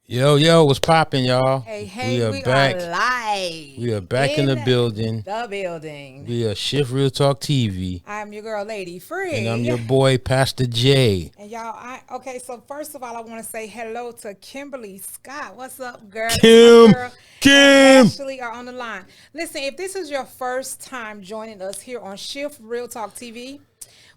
Yo, what's poppin', y'all? Hey, We are we back. are live. We are back in the building. The building. We are Shift Real Talk TV. I'm your girl, Lady Free. And I'm your boy, Pastor J. And y'all, so first of all, I want to say hello to Kimberly Scott. What's up, girl? Kim. Girl. And Ashley are on the line. Listen, if this is your first time joining us here on Shift Real Talk TV,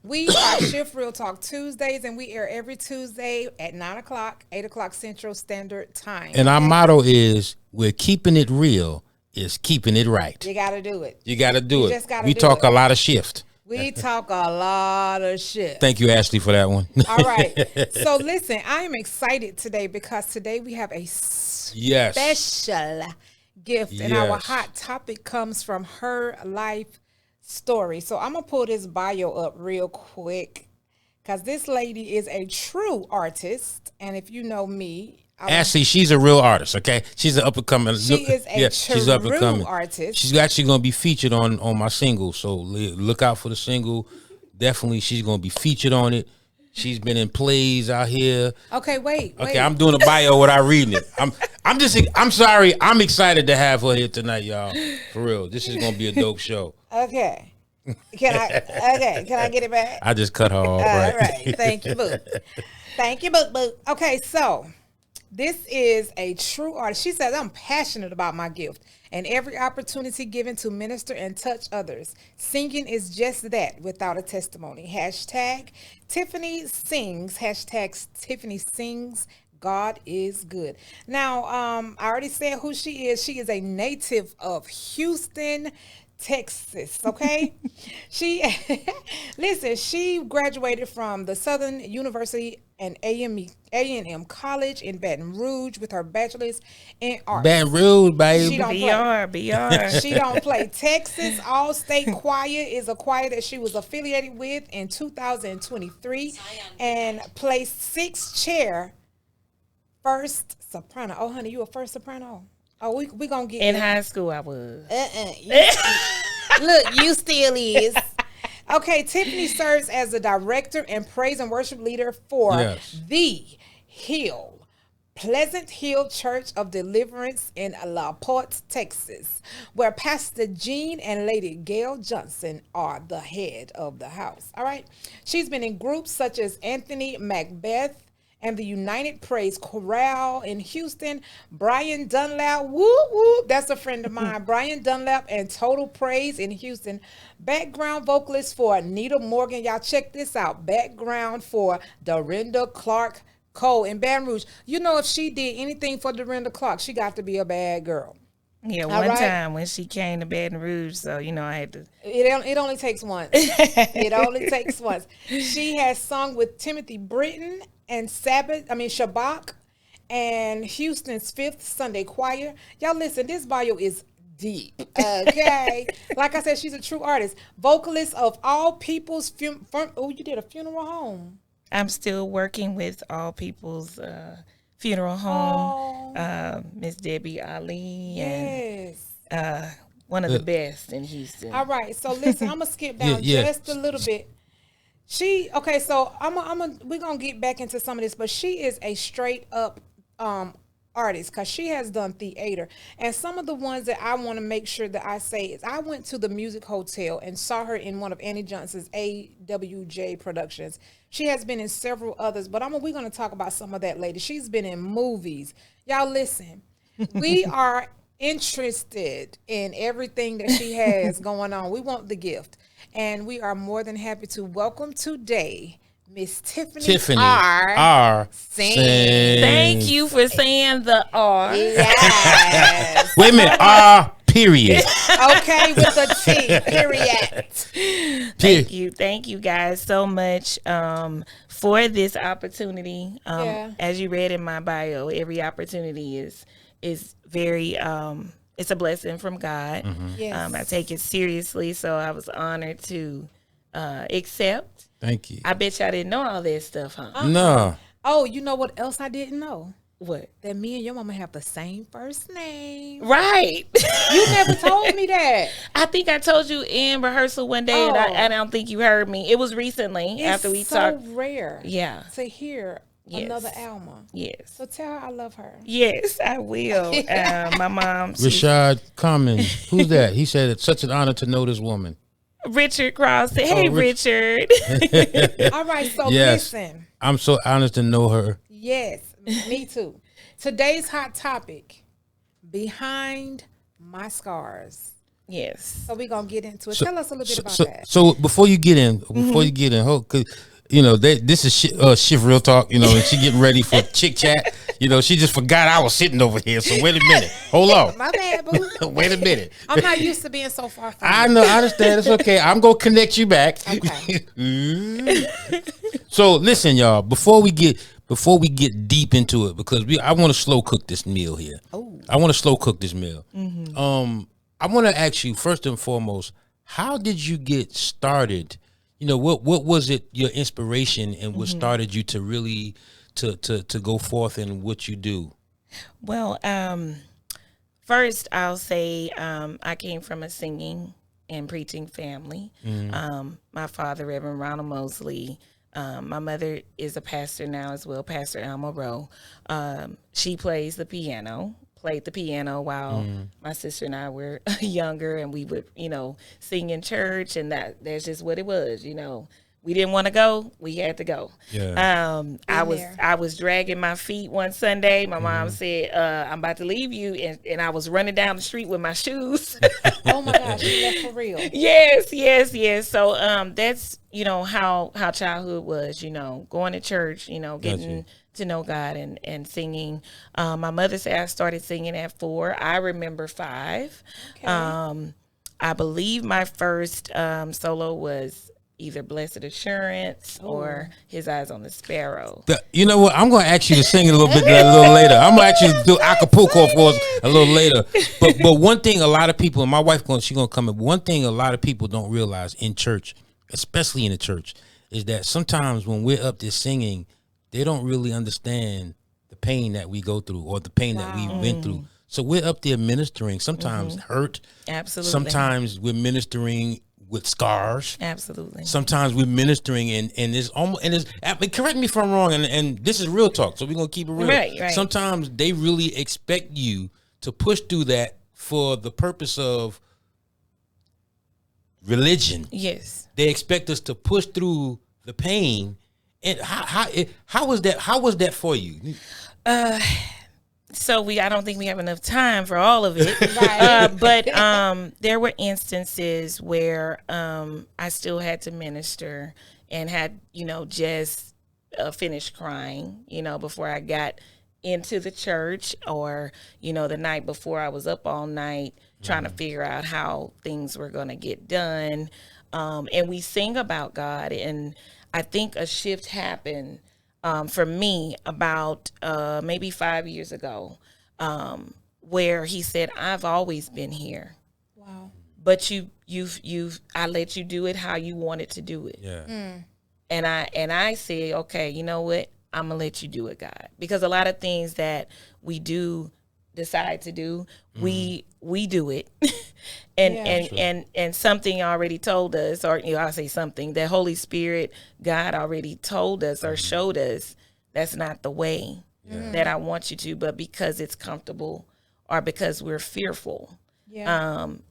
we are Shift Real Talk Tuesdays, and we air every Tuesday at 9 o'clock, 8 o'clock Central Standard Time. And our motto is, we're keeping it real, is keeping it right. You got to do it. You got to do it. Just gotta we do talk it. a lot of shift. We talk a lot of shit. Thank you, Ashley, for that one. All right. So listen, I am excited today because today we have a special gift. And our hot topic comes from her life story. So I'm going to pull this bio up real quick because this lady is a true artist. And if you know me, Ashley, she's a real artist, okay? She's an up-and-coming. She is a true artist. She's actually going to be featured on my single, so look out for the single. Definitely, she's going to be featured on it. She's been in plays out here. Okay, wait. I'm doing a bio without reading it. I'm sorry. I'm excited to have her here tonight, y'all. For real. This is going to be a dope show. Okay. Can I get it back? I just cut her off. All right. Thank you, boo. Thank you, boo. Okay, so this is a true artist. She says, I'm passionate about my gift and every opportunity given to minister and touch others. Singing is just that without a testimony. Hashtag Tiffany Sings. Hashtag Tiffany Sings. God is good. Now, I already said who she is. She is a native of Houston, Texas, okay? She graduated from the Southern University and A&M College in Baton Rouge with her bachelor's in arts. Baton Rouge, baby. BR. She don't play. Texas All-State Choir is a choir that she was affiliated with in 2023 and placed 6th chair first soprano. Oh, honey, you a first soprano? Oh, we gonna get in high school. I was. Look, you still is. Okay, Tiffany serves as the director and praise and worship leader for the Pleasant Hill Church of Deliverance in La Porte, Texas, where Pastor Gene and Lady Gail Johnson are the head of the house. All right, she's been in groups such as Anthony Macbeth and the United Praise Chorale in Houston, Brian Dunlap, that's a friend of mine, Brian Dunlap and Total Praise in Houston, background vocalist for Anita Morgan, y'all check this out, background for Dorinda Clark Cole in Baton Rouge. You know, if she did anything for Dorinda Clark, she got to be a bad girl. Yeah, one time when she came to Baton Rouge, so, you know, I had to. It only takes once. It only takes once. She has sung with Timothy Britton and Shabak and Houston's Fifth Sunday Choir. Y'all listen, this bio is deep, okay? Like I said, she's a true artist. Vocalist of All People's you did a funeral home. I'm still working with All People's Funeral Home, Miss Debbie Ali. Yes. And one of the best in Houston. All right, so listen, I'm gonna skip down just a little bit. We're gonna get back into some of this, but she is a straight up artist because she has done theater. And some of the ones that I want to make sure that I say is I went to the Music Hotel and saw her in one of Annie Johnson's AWJ productions. She has been in several others, but we're gonna talk about some of that later. She's been in movies. Y'all listen, we are interested in everything that she has going on. We want the gift. And we are more than happy to welcome today Miss Tiffany R. Sings. Thank you for saying the R. Yes. Wait a minute, R. Period. Okay, with a T. Period. Thank you guys so much for this opportunity. As you read in my bio, every opportunity is very it's a blessing from God. Mm-hmm. Yes. I take it seriously, so I was honored to accept. Thank you. I bet y'all didn't know all that stuff, huh? No. Oh, you know what else I didn't know? What? That me and your mama have the same first name. Right. You never told me that. I think I told you in rehearsal one day, and I don't think you heard me. It was recently after we talked. It's so rare. Yeah. To hear Yes. Another Alma. Yes. So tell her I love her. Yes, I will. My mom, Rashad Commons. Who's that? He said it's such an honor to know this woman. Richard Cross. Hey, Richard. All right, so Yes. listen. I'm so honored to know her. Yes, me too. Today's hot topic, behind my scars. Yes. So we're going to get into it. Tell us a little bit about that. So before you get in, cause this is Shiv Real Talk, and she getting ready for chick chat. She just forgot I was sitting over here. So wait a minute, hold on. My bad, boo. Wait a minute. I'm not used to being so far from I you. know, I understand. It's okay. I'm gonna connect you back. Okay. So listen, y'all. Before we get deep into it, because I want to slow cook this meal here. Oh. I want to slow cook this meal. I want to ask you first and foremost, how did you get started? What was it, your inspiration, and what started you to really to go forth in what you do? Well, first I'll say I came from a singing and preaching family. My father, Reverend Ronald Mosley. My mother is a pastor now as well, Pastor Alma Rowe. She played the piano while my sister and I were younger, and we would, sing in church, and that's just what it was, We didn't want to go, we had to go. Yeah. I was dragging my feet one Sunday. My mom said, I'm about to leave you, and I was running down the street with my shoes. Oh my gosh, you left for real. Yes. So that's how childhood was, going to church, getting to know God and singing. My mother said I started singing at 4. I remember 5. Okay. I believe my first solo was either Blessed Assurance or His Eyes on the Sparrow. You know what? I'm going to ask you to sing it a little later. I'm going to ask you to do Acapulco for us a little later. But one thing a lot of people, and my wife, she's going to come in, but one thing a lot of people don't realize in church, especially in the church, is that sometimes when we're up there singing, they don't really understand the pain that we go through or the pain that we went through. So we're up there ministering, sometimes hurt. Absolutely. Sometimes we're ministering with scars. Absolutely. Sometimes we're ministering and it's almost, correct me if I'm wrong, and this is real talk, so we're gonna keep it real. Right. Sometimes they really expect you to push through that for the purpose of religion. Yes. They expect us to push through the pain. And how was that for you? So I don't think we have enough time for all of it. Right. But there were instances where I still had to minister and had, just finished crying, before I got into the church, or, the night before I was up all night trying to figure out how things were going to get done. And we sing about God, and I think a shift happened for me about maybe 5 years ago, where He said, I've always been here. Wow. But I let you do it how you wanted to do it. Yeah. And I say, okay, you know what? I'm gonna let you do it, God. Because a lot of things that we do decide to do, we do it. and something already told us, or I'll say something, the Holy Spirit, God already told us or showed us that's not the way that I want you to, but because it's comfortable or because we're fearful,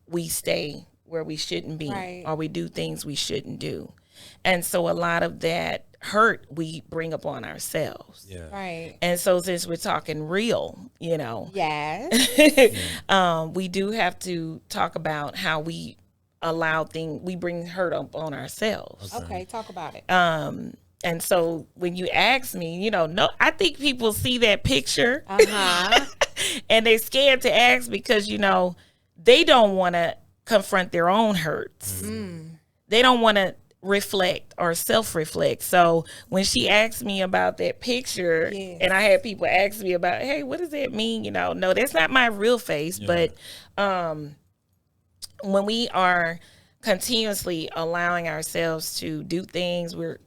we stay where we shouldn't be, Right. or we do things we shouldn't do. And so a lot of that hurt we bring upon ourselves. Yeah. Right. And so since we're talking real, Yes. we do have to talk about how we we bring hurt up on ourselves. Okay, talk about it. And so when you ask me, I think people see that picture and they're scared to ask because, they don't want to confront their own hurts. They don't want to reflect or self-reflect. So when she asked me about that picture, Yes. and I had people ask me about, hey, what does that mean? No, that's not my real face. But when we are continuously allowing ourselves to do things, we're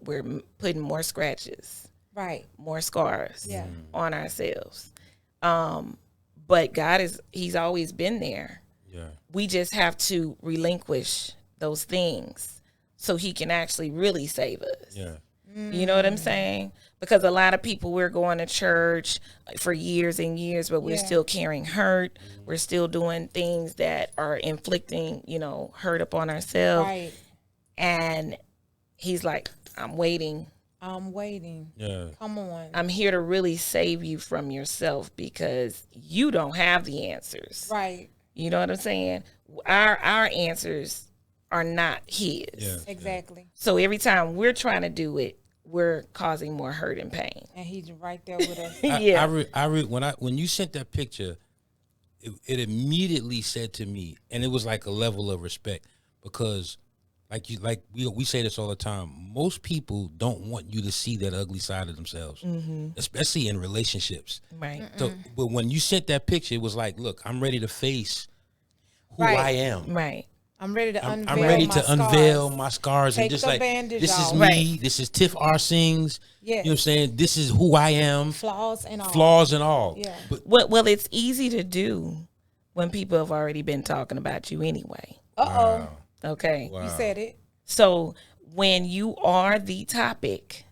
putting more scratches, Right. more scars Yeah. on ourselves. But God He's always been there. Yeah. We just have to relinquish those things so He can actually really save us. Yeah. You know what I'm saying? Because a lot of people, we're going to church for years and years, but we're Yeah. still carrying hurt. We're still doing things that are inflicting, hurt upon ourselves. Right. And he's like, I'm waiting. I'm waiting. Yeah. Come on. I'm here to really save you from yourself because you don't have the answers. Right. You know what I'm saying? Our answers are not his. Yeah. Exactly. So every time we're trying to do it, we're causing more hurt and pain. And he's right there with us. Yeah. When you sent that picture, it immediately said to me, and it was like a level of respect because, we say this all the time. Most people don't want you to see that ugly side of themselves, especially in relationships. Right. So, but when you sent that picture, it was like, look, I'm ready to face who Right. I am. Right. I'm ready to unveil. I'm ready my to scars. unveil my scars Take and just the like bandage this is off. me. Right. This is Tiff R. Sings. Yes. You know what I'm saying? This is who I am. Flaws and all. Flaws and all. Yeah. But Well, it's easy to do when people have already been talking about you anyway. Uh-oh. Okay. You said it. So when you are the topic,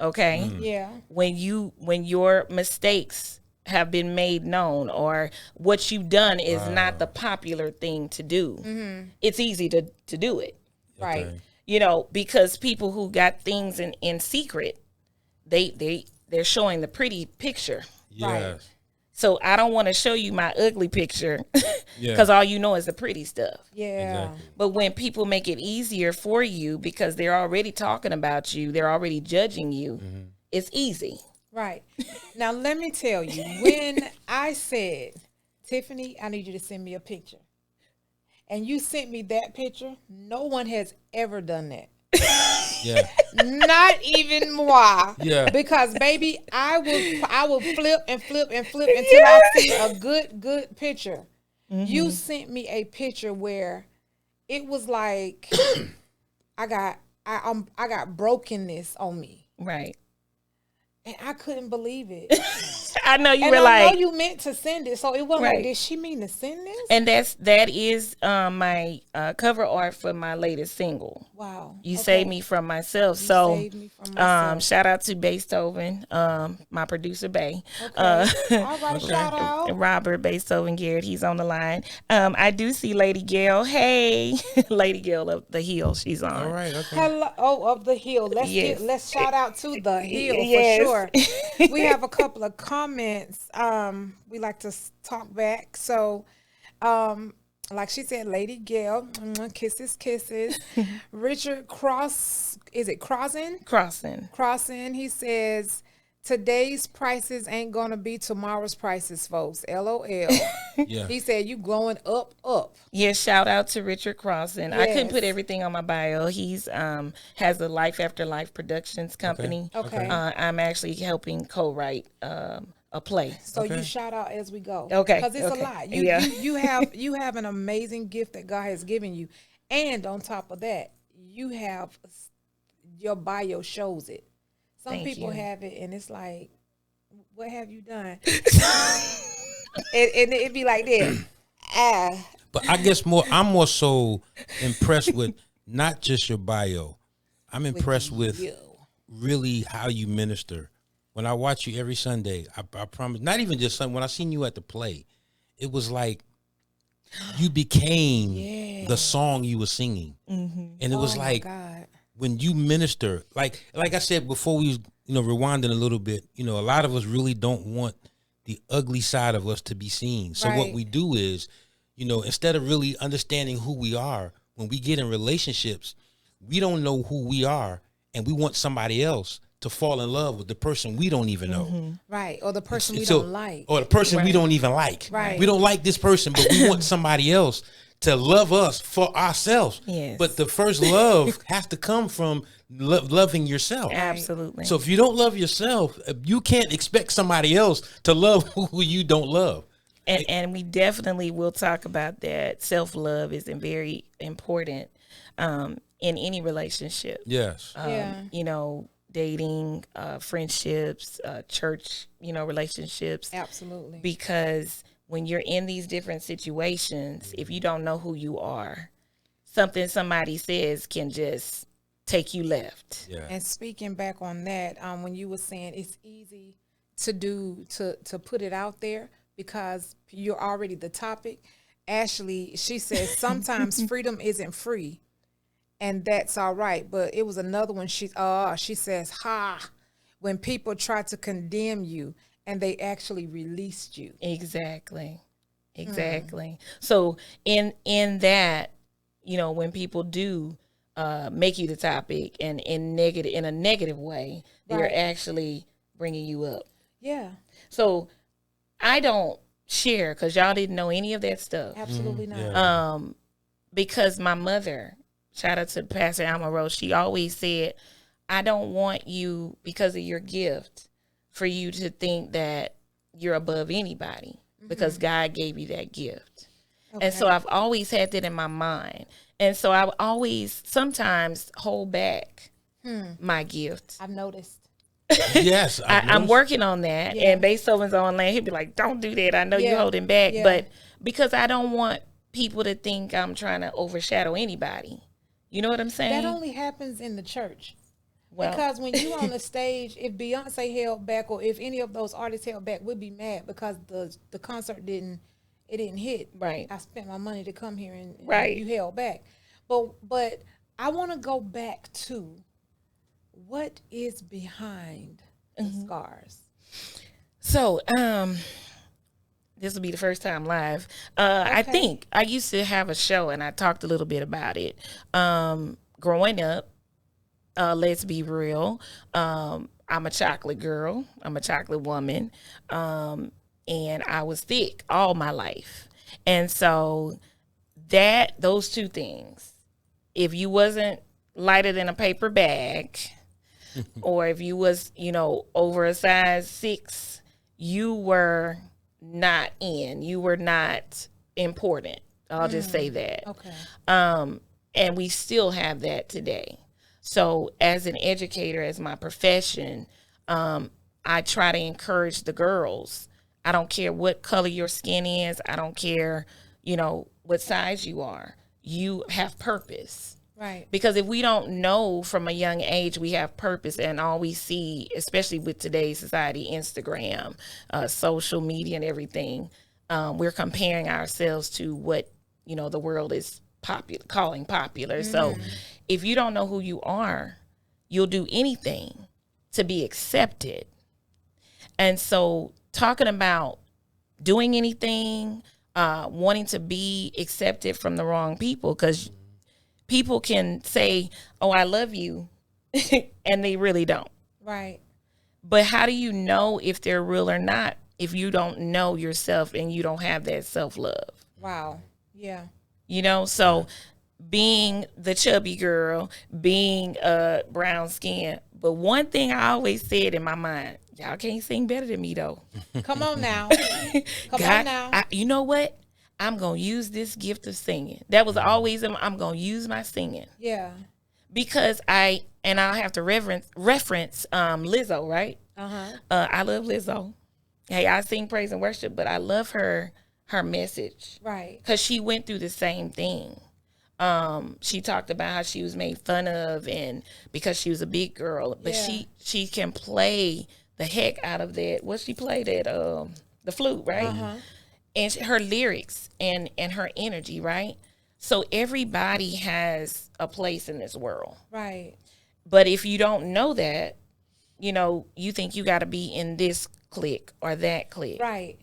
okay, Yeah. when your mistakes have been made known or what you've done is not the popular thing to do, it's easy to do it. Right. Okay. Because people who got things in secret, they're showing the pretty picture. yes. So I don't want to show you my ugly picture Yeah. because all you know is the pretty stuff. Yeah. Exactly. But when people make it easier for you because they're already talking about you, they're already judging you, it's easy. Right. Now, let me tell you, when I said, Tiffany, I need you to send me a picture, and you sent me that picture, no one has ever done that. Yeah. Not even moi. Yeah. Because baby, I will flip and flip and flip until I see a good picture. You sent me a picture where it was like I got brokenness on me. Right. And I couldn't believe it. I know you And were I like, know you meant to send it, so it wasn't like, Right. did she mean to send this? and that is my cover art for my latest single. Wow. You Okay. saved me from myself. You So saved me from myself. shout out to Beethoven, my producer Bay. Okay. All right, shout out. Robert Beethoven Garrett, he's on the line. I do see Lady Gail. Hey, Lady Gail of the Hill, she's on. All right. Okay. Hello, up the hill. Yes. Let's shout out to the hill Yes. for sure. We have a couple of comments. We like to talk back. So, like she said, Lady Gail, kisses. Richard Cross, is it Crossin? Crossing. He says, today's prices ain't gonna be tomorrow's prices, folks. LOL. Yeah. He said, you going up. Yes, shout out to Richard Crossan. I couldn't Yes. put everything on my bio. He's has a Life After Life Productions company. Okay. I'm actually helping co-write a play. So Okay. you shout out as we go. Okay, Because it's okay. a lot. Yeah. You have an amazing gift that God has given you. And on top of that, you have your bio shows it. Some Thank people you. have it and it's like, what have you done? and it'd be like that. But I guess I'm more so impressed with not just your bio. I'm impressed with you. really how you minister. When I watch you every Sunday, I promise, not even just Sunday, when I seen you at the play, it was like you became the song you were singing. And it was Oh, like God. when you minister, like I said before, we rewinding a little bit, a lot of us really don't want the ugly side of us to be seen. So what Right. we do is, instead of really understanding who we are, when we get in relationships, we don't know who we are, and we want somebody else to fall in love with the person we don't even know. Right. Or the person we So- don't like. Or the person we don't even like. Right. We don't like this person, but we want somebody else to love us for ourselves. Yes. But the first love has to come from loving yourself. Absolutely. So if you don't love yourself, you can't expect somebody else to love who you don't love. And we definitely will talk about that. Self-love is very important in any relationship. Yes. Yeah. Dating, friendships, church, relationships. Absolutely. Because when you're in these different situations, if you don't know who you are, something somebody says can just take you left. Yeah. And speaking back on that, when you were saying it's easy to put it out there because you're already the topic. Ashley, she says sometimes freedom isn't free, and that's all right. But it was another one. She says, when people try to condemn you and they actually released you. Exactly. So in that, when people do make you the topic and in a negative way, they're Right. actually bringing you up. Yeah, So I don't share because y'all didn't know any of that stuff. absolutely not. Yeah. Because my mother, shout out to Pastor Alma Rose, she always said, I don't want you, because of your gift, for you to think that you're above anybody because God gave you that gift. And so I've always had that in my mind. And so I always sometimes hold back my gift. I've noticed. Yes. I'm working on that. Yeah. And Beethoven's online, he'd be like, don't do that. I know you're Yeah. holding back. Yeah. But because I don't want people to think I'm trying to overshadow anybody. You know what I'm saying? That only happens in the church. Well, Because when you on the stage, if Beyonce held back or if any of those artists held back, we'd be mad because the concert didn't hit. Right. I spent my money to come here and Right. you held back. But I want to go back to what is behind the scars. So, this will be the first time live. I Okay. think I used to have a show and I talked a little bit about it. Growing up, let's be real. I'm a chocolate girl. I'm a chocolate woman. And I was thick all my life. And so those two things, if you wasn't lighter than a paper bag, or if you was, over a size 6, you were not in. You were not important. I'll just say that. Okay. And we still have that today. So as an educator, as my profession, I try to encourage the girls. I don't care what color your skin is. I don't care, what size you are. You have purpose. Right. Because if we don't know from a young age we have purpose, and all we see, especially with today's society, Instagram, social media and everything, we're comparing ourselves to what, the world is calling popular. So if you don't know who you are, you'll do anything to be accepted. And so talking about doing anything, wanting to be accepted from the wrong people, because people can say, oh, I love you, and they really don't. Right. But how do you know if they're real or not if you don't know yourself and you don't have that self-love? Wow. Yeah. So being the chubby girl, being brown skin. But one thing I always said in my mind, y'all can't sing better than me, though. Come on now. Come God, on now. you know what? I'm going to use this gift of singing. That was always, I'm going to use my singing. Yeah. Because I'll have to reference Lizzo, right? Uh-huh. I love Lizzo. Hey, I sing praise and worship, but I love her message. Right. Because she went through the same thing. She talked about how she was made fun of and because she was a big girl, but Yeah. she can play the heck out of that. What she played at the flute, right? Uh-huh. And her lyrics and her energy, right? So everybody has a place in this world. Right. But if you don't know that, you think you got to be in this clique or that clique. Right.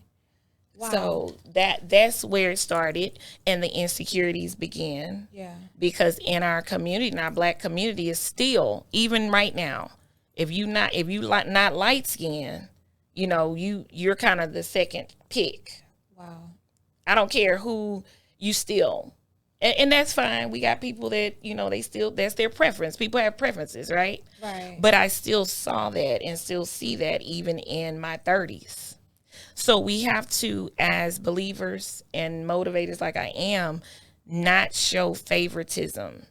Wow. So that's where it started and the insecurities began. Yeah. Because in our community, in our Black community, is still, even right now, if you not light skinned, you're kind of the second pick. Wow. I don't care who you still, and that's fine. We got people that, they still, that's their preference. People have preferences, right? Right. But I still saw that and still see that even in my 30s. So we have to, as believers and motivators like I am, not show favoritism,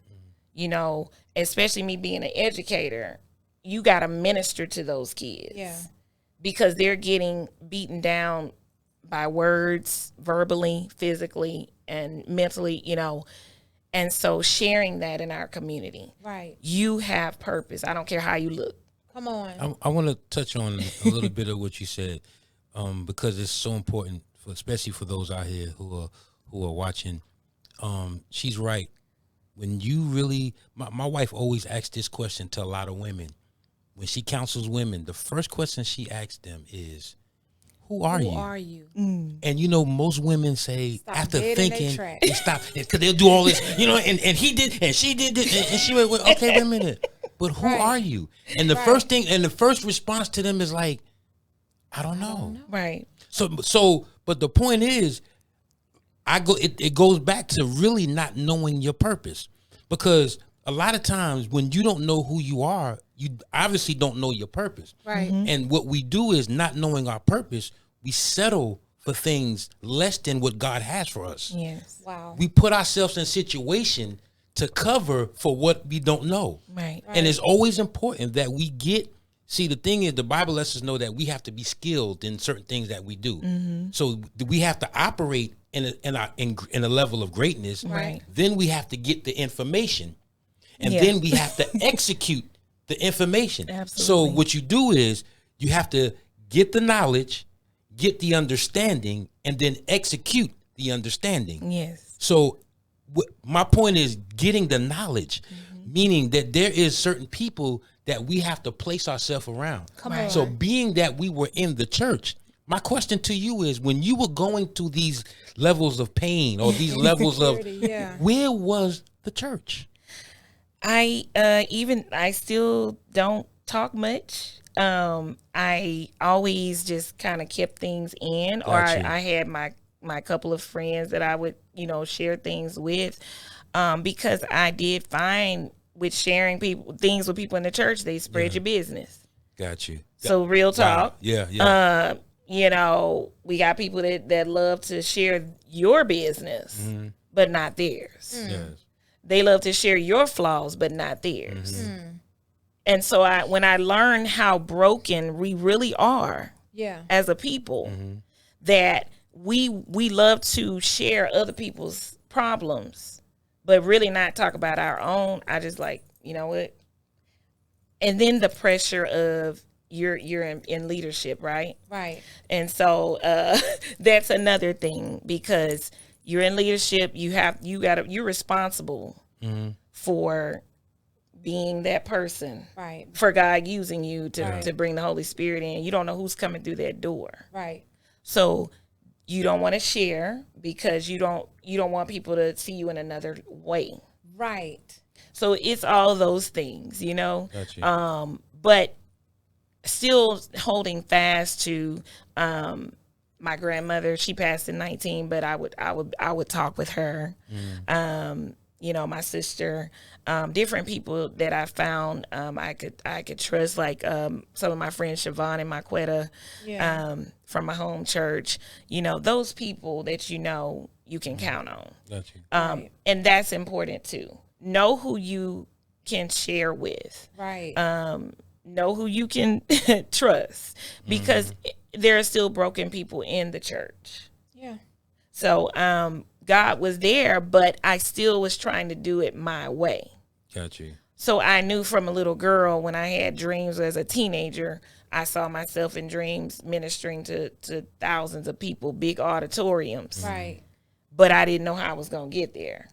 especially me being an educator. You got to minister to those kids. Yeah. Because they're getting beaten down by words, verbally, physically, and mentally, And so sharing that in our community, Right. you have purpose. I don't care how you look. Come on. I want to touch on a little bit of what you said, because it's so important, especially for those out here who are watching. She's right. When you really, my wife always asks this question to a lot of women. When she counsels women, the first question she asks them is, "Who are Who you?" are you? And most women say, Stop after dead in their thinking, tracks. they stop because they'll do all this, and he did, and she did this, and she went, well, okay, wait a minute, but who Right. are you? And the first thing, and the first response to them is like, I don't know. Right. So, but the point is, it goes back to really not knowing your purpose, because a lot of times when you don't know who you are, you obviously don't know your purpose. Right. And what we do is, not knowing our purpose, we settle for things less than what God has for us. Yes. Wow. We put ourselves in a situation to cover for what we don't know. Right. And it's always important that we see, the thing is, the Bible lets us know that we have to be skilled in certain things that we do. So we have to operate in a level of greatness. Right. Then we have to get the information, and Yeah. then we have to execute the information. Absolutely. So what you do is, you have to get the knowledge, get the understanding, and then execute the understanding. Yes. So my point is getting the knowledge, meaning that there is certain people that we have to place ourselves around. Come Right. on. So being that we were in the church, my question to you is, when you were going through these levels of pain or these levels of, Insecurity, yeah. where was the church? I still don't talk much. I always just kind of kept things in, or Gotcha. I had my couple of friends that I would, share things with, because I did find with sharing things with people in the church, they spread your business. Got you. So real talk. Wow. Yeah. We got people that love to share your business, but not theirs. Yes. They love to share your flaws, but not theirs. And so when I learned how broken we really are Yeah. as a people, that we love to share other people's problems, but really not talk about our own. I just like, you know what? And then the pressure of you're in leadership, right? Right. And so that's another thing, because you're in leadership. You're responsible for being that person, Right. for God using you Right. to bring the Holy Spirit in. You don't know who's coming through that door. Right. So you don't want to share because you don't want people to see you in another way. Right. So it's all those things, Got you. but still holding fast to my grandmother. She passed in 19, but I would talk with her. My sister, different people that I found I could trust, like some of my friends, Siobhan and Marquetta, Yeah. from my home church. Those people that you can count on. Got you. Right. And that's important too. Know who you can share with. Right. Know who you can trust, because there are still broken people in the church. Yeah. So God was there, but I still was trying to do it my way. Got you. So I knew from a little girl, when I had dreams as a teenager, I saw myself in dreams ministering to thousands of people, big auditoriums. Right. But I didn't know how I was going to get there.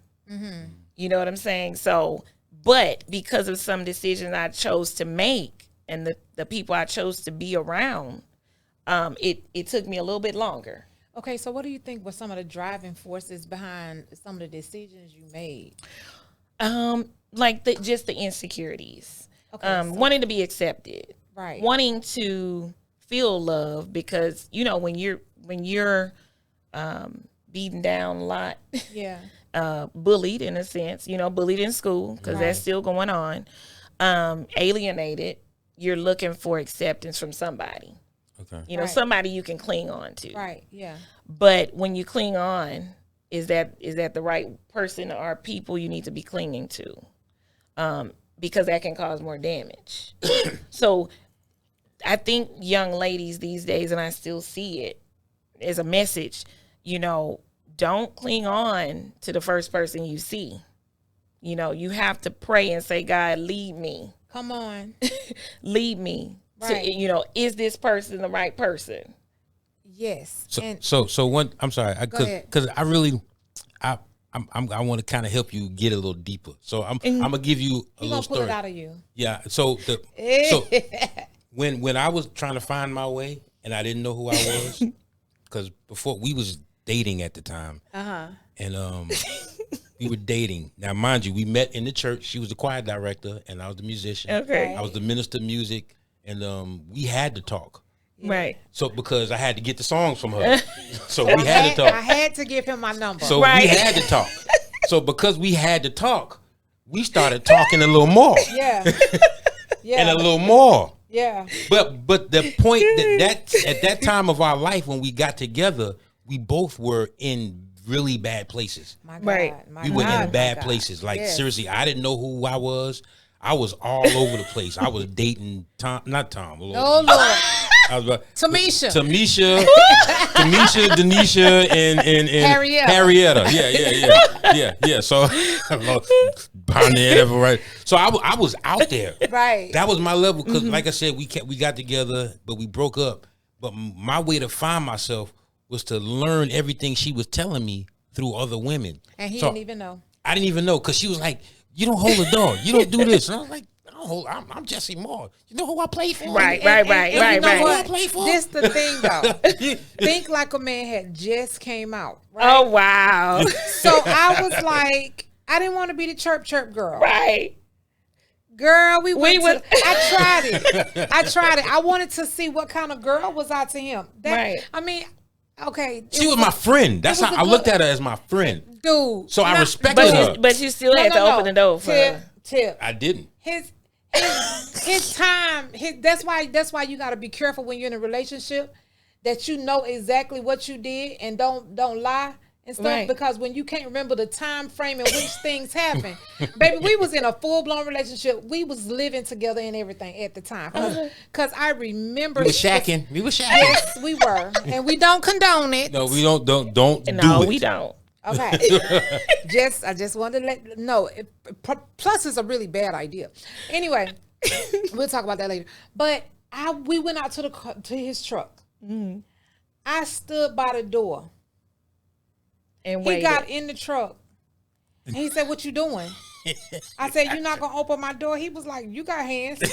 You know what I'm saying? So, but because of some decisions I chose to make and the people I chose to be around, it took me a little bit longer. Okay, so what do you think were some of the driving forces behind some of the decisions you made? Like just the insecurities, Okay, wanting to be accepted, Right. wanting to feel love, because when you're beaten down a lot, Yeah. bullied in a sense, bullied in school, because Right. that's still going on, alienated, you're looking for acceptance from somebody, Okay. Right. somebody you can cling on to. Right. Yeah. But when you cling on, is that the right person or people you need to be clinging to? Because that can cause more damage. So I think young ladies these days, and I still see it as a message, don't cling on to the first person you see. You know, you have to pray and say, God, lead me. Come on. Lead me. Right. To, you know, is this person the right person? Yes. So one. I'm sorry, ahead. because I really, I want to kind of help you get a little deeper. So I'm gonna give you a He little gonna pull story. it out of you. Yeah. So when I was trying to find my way and I didn't know who I was, because before we was dating at the time, and we were dating. Now, mind you, we met in the church. She was the choir director, and I was the musician. Okay. I was the minister of music, and we had to talk. Right. So because I had to get the songs from her, so we had to talk. I had to give him my number. So Right. we had to talk. So because we had to talk, we started talking a little more yeah. Yeah. and a little more. yeah. But the point that at that time of our life when we got together, we both were in really bad places. My God. Right. My We were God, in my bad God. places. Like Yes. seriously, I didn't know who I was. I was all over the place. I was dating Tom, not Tom. Lord Oh Jesus. Lord. I was about Tamisha. Denisha, and Harrietta. Yeah. So Harrietta, right? So I was out there. Right. That was my level because, like I said, we got together, but we broke up. But my way to find myself was to learn everything she was telling me through other women. And he So didn't even know. I didn't even know because she was like, "You don't hold a door. You don't do this." And I was like, "I don't hold. I'm Jesse Moore. You know who I play for?" Right. And you know right. what? I play for? This the thing though. Think Like a Man had just came out. Right? Oh, wow. So I was like, I didn't want to be the chirp girl. Right. Girl, we would- I tried it. I wanted to see what kind of girl was I to him. Right. I mean, okay. She was my friend. That's it was how a I good- looked at her, as my friend. dude. So I no, respected her. But you still had to open the door for her. Tip. I didn't. His time. That's why you got to be careful when you're in a relationship, that you know exactly what you did and don't lie and stuff. Right. Because when you can't remember the time frame in which things happen, baby, we was in a full blown relationship. We was living together and everything at the time. Because I remember We were shacking. Yes, we were, and we don't condone it. No, we don't do No, it. we don't. Okay. I just wanted to let no. Plus, it's a really bad idea. Anyway, we'll talk about that later. But we went out to his truck. Mm-hmm. I stood by the door. And He waited. got in the truck, and he said, "What you doing?" I said, "You're not gonna open my door." He was like, "You got hands." I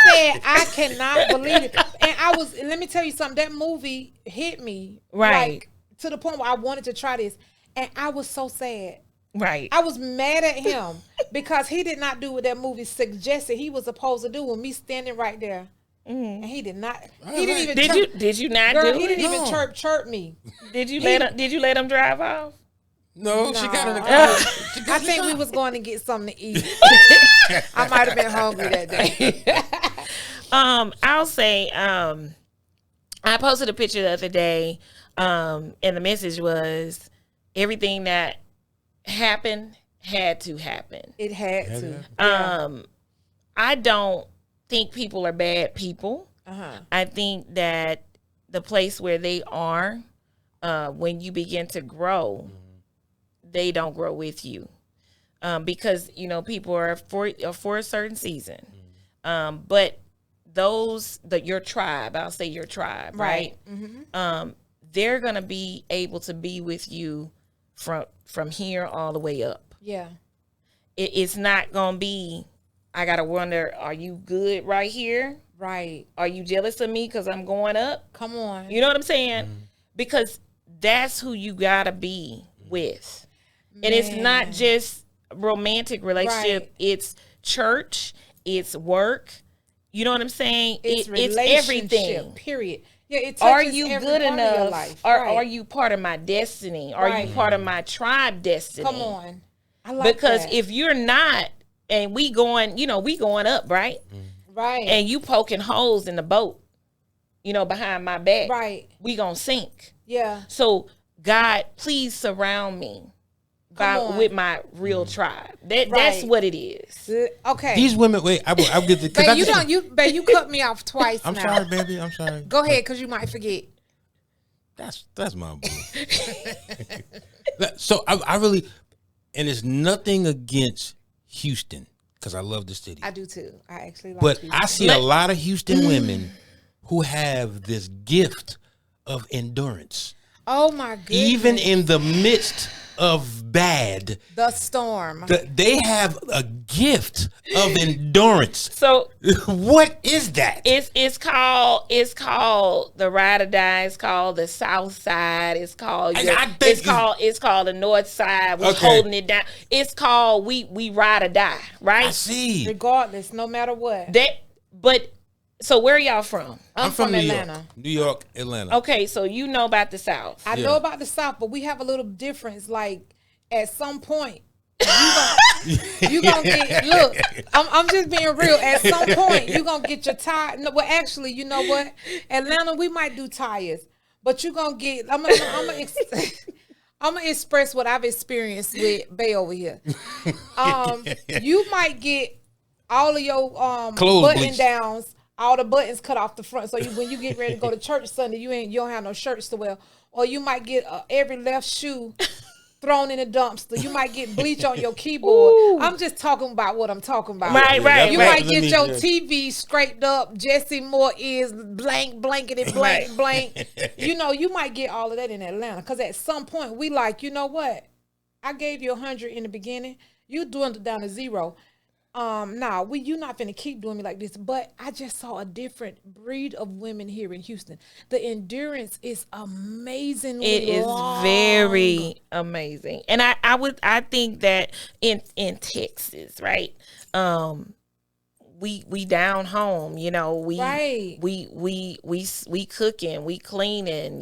said, "I cannot believe it." And I was. Let me tell you something. That movie hit me Right. like, to the point where I wanted to try this, and I was so sad. Right. I was mad at him because he did not do what that movie suggested he was supposed to do with me standing right there. And he did not. He didn't even. Did you not Girl, do he it? didn't even chirp me. Did you let him drive off? No, she got in the No. car. I think we was going to get something to eat. I might have been hungry that day. I'll say, I posted a picture the other day, and the message was everything that happened had to happen. It had to. I don't think people are bad people. I think that the place where they are, when you begin to grow, they don't grow with you, because people are for a certain season. But your tribe, I'll say your tribe, right? They're gonna be able to be with you from here all the way up. Yeah. It's not gonna be, I gotta wonder, are you good right here? Right. Are you jealous of me because I'm going up? Come on. You know what I'm saying? Because that's who you gotta be with. And it's not just romantic relationship. Right. It's church. It's work. You know what I'm saying? It's It's everything. Period. Yeah. It Are touches you every good part of your enough? life. Or Right. are you part of my destiny? Are Right. you part of my tribe destiny? Come on. I like Because that. if you're not, and we going up, right? right. And you poking holes in the boat, behind my back, right. we gonna sink. Yeah. So God, please surround me on. with my real tribe. That's what it is. Okay. These women, wait, I'll get the. Babe, you cut me off twice. I'm now. sorry, baby. I'm sorry. Go ahead, because you might forget. That's my boo. So I really, and it's nothing against Houston because I love the city. I do too. I actually like But Houston. I see a lot of Houston women who have this gift of endurance. Oh my goodness. Even in the midst of bad, the storm. they have a gift of endurance. So What is that? it's called the ride or die. It's called the South Side. It's called I think it's called the North Side. We're Okay. holding it down. It's called we ride or die. I Right. see. Regardless, no matter what. But so where are y'all from? I'm from New Atlanta. York. New York, Atlanta. Okay, so you know about the South. I Yeah. know about the South, but we have a little difference. Like at some point, you gonna get. Look, I'm just being real. At some point, you gonna get your tire. No, well, actually, you know what? Atlanta, we might do tires, but you gonna get. I'm gonna express what I've experienced with Bay over here. You might get all of your Clothes button bleached. downs, all the buttons cut off the front. So when you get ready to go to church Sunday, you don't have no shirts to wear, or you might get every left shoe thrown in the dumpster. You might get bleach on your keyboard. Ooh. I'm just talking about what I'm talking about. Right, right, You right. might get your TV scraped up. Jesse Moore is blankety blank Right. blank. You might get all of that in Atlanta because at some point we like, you know what? I gave you 100 in the beginning. You dwindled down to 0. You're not finna keep doing me like this. But I just saw a different breed of women here in Houston. The endurance is amazingly It is long. very amazing, and I think that in Texas, right? We down home, Right. we cooking, we cleaning,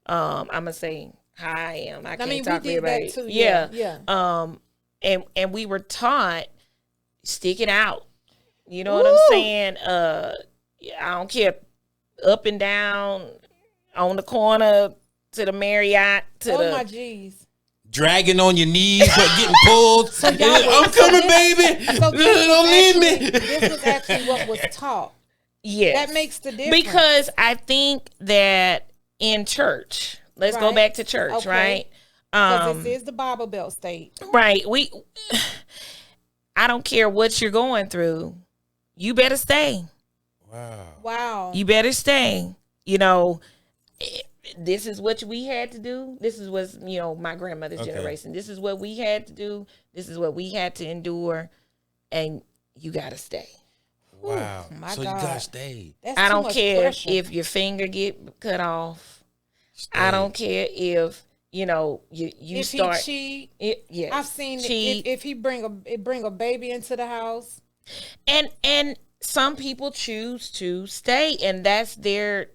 I'm gonna say how I am. I can't mean, we talk to did that everybody. too, Yeah, yeah. and we were taught stick it out. You know what I'm Woo! saying? I don't care, up and down, on the corner to the Marriott to Oh the. my G's. Dragging on your knees, but getting pulled. y'all were- I'm coming, this- baby. So Don't leave me. This was actually what was taught. Yes. That makes the difference. Because I think that in church, let's go Right. back to church, Okay. right? Because this is the Bible Belt state. Right. I don't care what you're going through. You better stay. Wow. Wow. You better stay. This is what we had to do. This is what, my grandmother's Okay. generation. This is what we had to do. This is what we had to endure. And you got to stay. Wow. my So God. you gotta stay. That's I too don't much care pressure. if your finger get cut off. Stay. I don't care if, you if start. he cheat, Yes. I've seen cheat. if he bring a baby into the house. And some people choose to stay, and that's their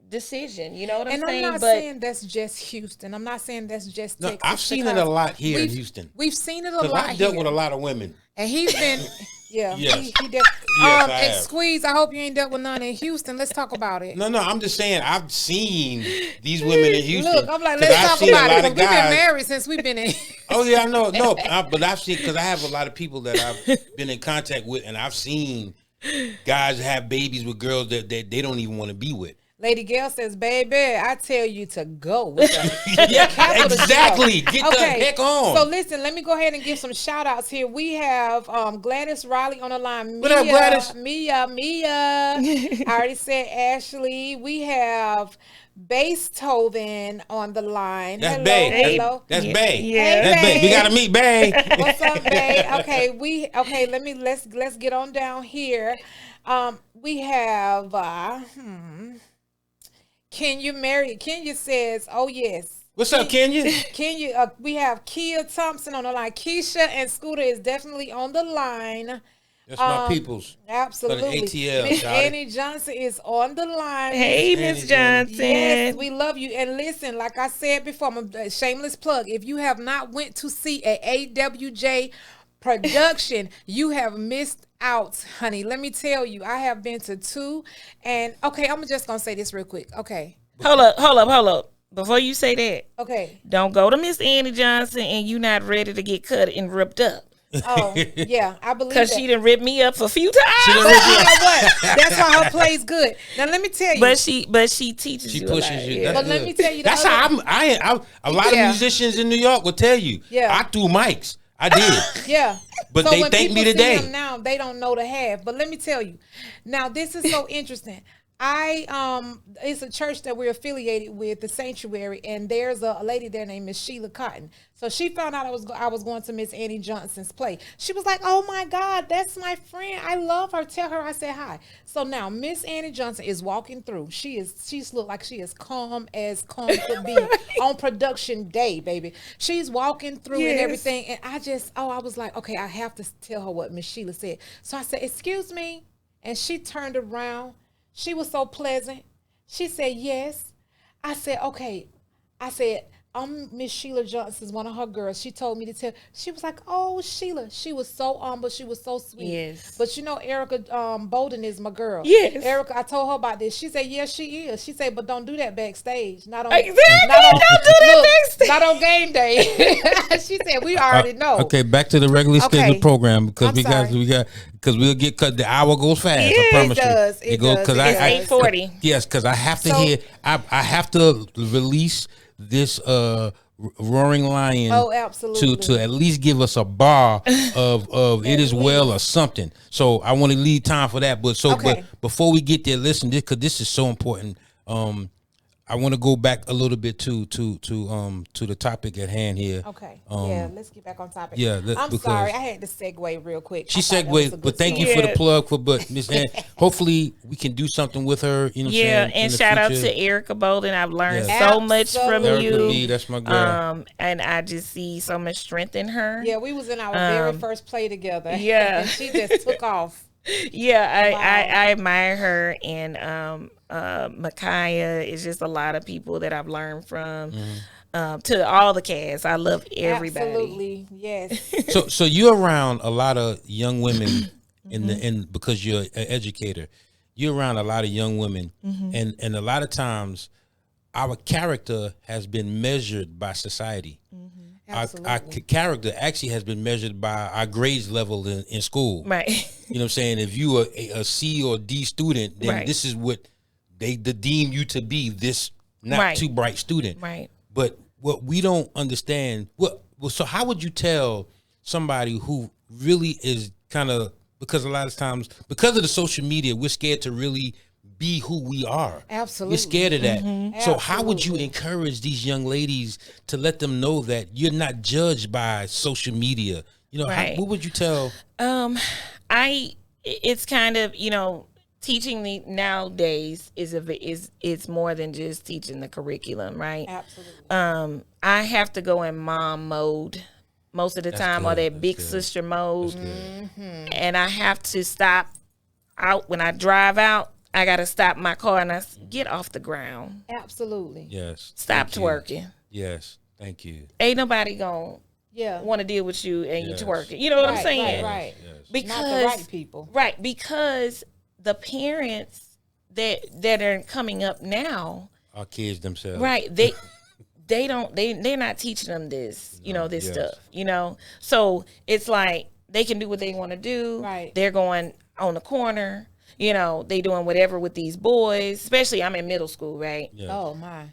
decision. You know what I'm And saying? I'm not but saying that's just Houston. I'm not saying that's just No, Texas. I've seen it because a lot here in we've- Houston. We've seen it a Because lot I've dealt here. with a lot of women. And he's been, yeah, Yes. he did. Yes, I and have. Squeeze, I hope you ain't dealt with none in Houston. Let's talk about it. No, I'm just saying I've seen these women in Houston. Look, I'm like, 'Cause let's I've talk seen a about it. lot 'Cause of we've been guys- married since we've been in. Oh yeah, I know. No, but I've seen because I have a lot of people that I've been in contact with, and I've seen guys have babies with girls that they don't even want to be with. Lady Gail says, baby, I tell you to go. With the Yeah, capital G. exactly. Get the heck on. So listen, let me go ahead and give some shout outs here. We have Gladys Riley on the line. What up, Gladys? Mia. I already said Ashley. We have Beethoven on the line. That's hello, Bay. hello. That's Yeah. Bay. Yeah. That's Bay. We Bay. gotta meet Bay. What's up, Bay? Okay, let's get on down here. We have Kenya says, oh yes. What's up, Kenya? Kenya, we have Kia Thompson on the line. Keisha and Scooter is definitely on the line. That's my peoples. Absolutely. ATL, Miss got it. Annie Johnson is on the line. Hey, Miss Miss Annie Johnson. Yes, we love you. And listen, like I said before, I'm a shameless plug. If you have not went to see a AWJ production, you have missed out, honey. Let me tell you, I have been to 2. And okay, I'm just gonna say this real quick. Okay. Hold up. Before you say that, Okay. don't go to Miss Annie Johnson and you not ready to get cut and ripped up. Oh, yeah, I believe Because that. she done ripped me up a few She done times. ripped You you know up. what? That's why her play's good. Now let me tell you. But she teaches She you. pushes a lot, you. yeah. That's But let good. me tell you the That's other- how a lot of Yeah. musicians in New York will tell you. Yeah. I threw mics. I did. Yeah. But so they when thank me people see today. him now, they don't know the half. But let me tell you. Now this is so interesting. It's a church that we're affiliated with, the Sanctuary, and there's a lady there named Miss Sheila Cotton. So she found out I was going to Miss Annie Johnson's play. She was like, "Oh my God, that's my friend. I love her. Tell her I said hi." So now Miss Annie Johnson is walking through. She's looked like she is calm could be on production day, baby. She's walking through and Yes. everything, and I was like, okay, I have to tell her what Miss Sheila said. So I said, "Excuse me," and she turned around. She was so pleasant. She said, "Yes." I said, "Okay." I said, "I'm Miss Sheila Johnson's one of her girls." She told me to tell. She was like, "Oh, Sheila." She was so humble. She was so sweet. Yes. But you know, Erica Bolden is my girl. Yes. Erica, I told her about this. She said, "Yes, she is." She said, "But don't do that backstage. Not on Exactly. Not on, Don't do that backstage. Not on game day." She said, "We already know." Okay, back to the regularly Okay. scheduled program because I'm because we'll get cut. The hour goes fast. Yeah, I it promise does, you. it does, because it It's does. 8:40. Yes, because I have to So- hear. I have to release this roaring lion. Oh, absolutely. To at least give us a bar of it is well or something. So I want to leave time for that. But Okay. but before we get there, listen, because this is so important. I want to go back a little bit to the topic at hand here. Okay. Yeah, let's get back on topic. yeah, I'm because- sorry. I had to segue real quick. She I thought that was a segued, good but thank you segue. for the Yeah. plug for but Miss Ann. Hopefully we can do something with her. You know what I'm Yeah, saying? in and the shout out future. to Erica Bolden. I've learned Yes. so much from Absolutely. Erica you. B, that's my girl. And I just see so much strength in her. Yeah, we was in our very first play together. yeah. And she just took off. Yeah, Wow. I admire her, and Micaiah is just a lot of people that I've learned from. To all the cast, I love everybody. Absolutely. Yes. So you're around a lot of young women Mm-hmm. in because you're an educator. You're around a lot of young women, Mm-hmm. and a lot of times our character has been measured by society. Our Absolutely. character actually has been measured by our grades level in school. Right. You know what I'm saying? If you are a C or D student, then Right. this is what they deem you to be, this not Right. too bright student. Right. But what we don't understand, so how would you tell somebody who really is kind of, because a lot of times, because of the social media, we're scared to really be who we are. Absolutely. We're scared of that. So how would you Absolutely. encourage these young ladies to let them know that you're not judged by social media? You know, Right. what would you tell? It's kind of, teaching the nowadays it's more than just teaching the curriculum, right? Absolutely. I have to go in mom mode most of the time, or good. that That's big good. sister mode, Mm-hmm. and I have to stop out when I drive out. I gotta stop my car and get off the ground. Absolutely. Yes. Stop Thank you. twerking. Yes. Thank you. Ain't nobody gonna Yeah. want to deal with you and Yes. you twerking. You know what I'm Right, saying? right. Yes. Because Not the right people. Right, because the parents that are coming up now, Our kids themselves. right, they're not teaching them this, this yes. stuff, So it's like they can do what they want to do. Right. They're going on the corner, they doing whatever with these boys, especially I'm in middle school, right? Yeah. Oh my.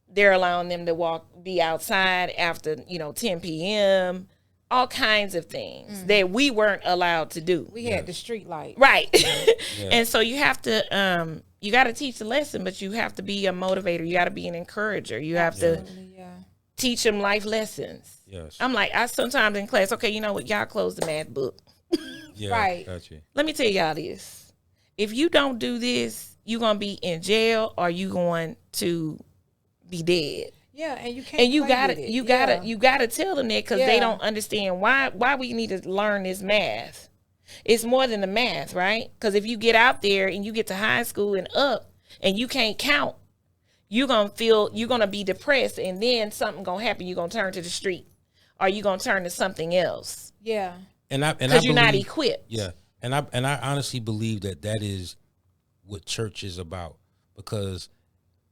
They're allowing them to be outside after, 10 p.m., all kinds of things that we weren't allowed to do. We had the street light. Right. And so you have to you got to teach the lesson, but you have to be a motivator. You got to be an encourager. You have to Yeah. teach them life lessons. Yes. I'm like, I sometimes in class, okay, you know what? Y'all close the math book. Yeah. Right. Gotcha. Let me tell y'all this. If you don't do this, you're going to be in jail or you going to be dead. Yeah, and you can't. And you play gotta, with it. you Yeah. gotta, you gotta tell them that because they Yeah. don't understand why we need to learn this math. It's more than the math, right? Because if you get out there and you get to high school and up and you can't count, you're gonna be depressed, and then something gonna happen. You're gonna turn to the street, or you're gonna turn to something else Yeah. because you're not equipped. Yeah, and I honestly believe that is what church is about, because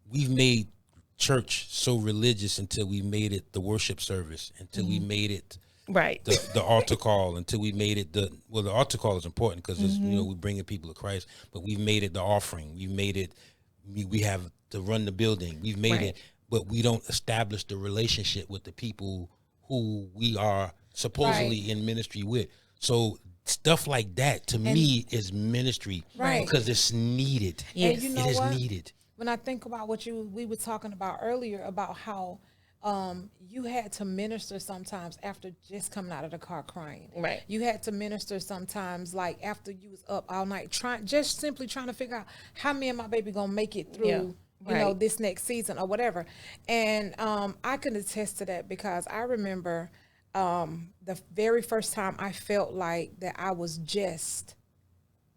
we've made church so religious until we made it the worship service, until we made it Right. the altar call until we made it the altar call is important because it's we're bringing people to Christ, but we've made it the offering. We've made it. We have to run the building. We've made it, but we don't establish the relationship with the people who we are supposedly in ministry with. So stuff like that to me is ministry, because it's needed. Yes. And you know it is what? needed. When I think about what we were talking about earlier about how you had to minister sometimes after just coming out of the car crying. Right. You had to minister sometimes like after you was up all night simply trying to figure out how me and my baby gonna make it through you know, this next season or whatever. And I can attest to that because I remember the very first time I felt like that I was just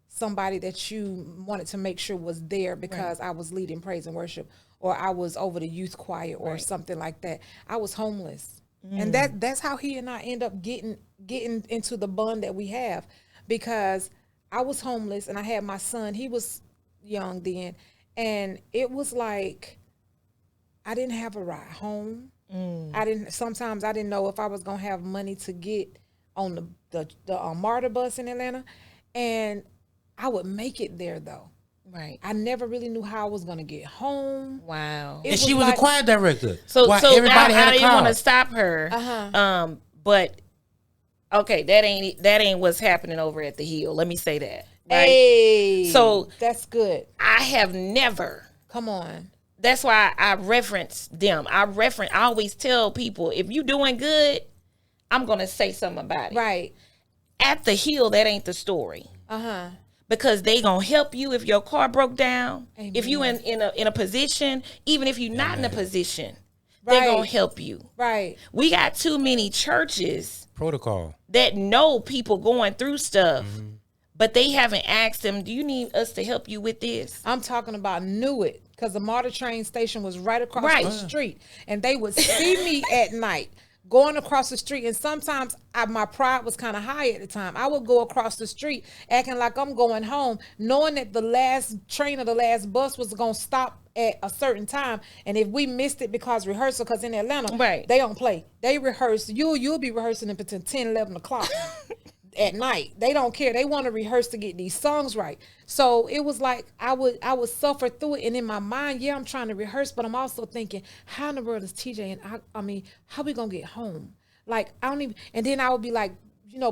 somebody that you wanted to make sure was there because I was leading praise and worship, or I was over the youth choir or something like that. I was homeless. And that's how he and I end up getting into the bond that we have, because I was homeless and I had my son. He was young then, and it was like I didn't have a ride home. Sometimes I didn't know if I was gonna have money to get on the MARTA bus in Atlanta, and I would make it there though. Right. I never really knew how I was gonna get home. Wow. It And she was a like- choir director. So everybody had I a didn't want car. to stop her. But okay, that ain't what's happening over at the Hill. Let me say that. Right? Hey, So- that's good. I have never. Come on. That's why I reference them. I always tell people, if you doing good, I'm gonna say something about it. Right. At the Hill, that ain't the story. Because they gonna help you if your car broke down. Amen. If you in a position, even if you're not in a position, Right. they're gonna help you. Right. We got too many churches Protocol. that know people going through stuff, but they haven't asked them, do you need us to help you with this? I'm talking about knew it, because the MARTA train station was right across Right. the street, and they would see me at night going across the street. And sometimes my pride was kind of high at the time. I would go across the street acting like I'm going home, knowing that the last train or the last bus was going to stop at a certain time. And if we missed it because rehearsal, because in Atlanta, Right. they don't play. They rehearse. You'll be rehearsing up until 10, 11 o'clock. At night. They don't care. They want to rehearse to get these songs right. So it was like I would suffer through it, and in my mind, I'm trying to rehearse, but I'm also thinking, how in the world is TJ and I mean, how we gonna get home? Like, I don't even, and then I would be like,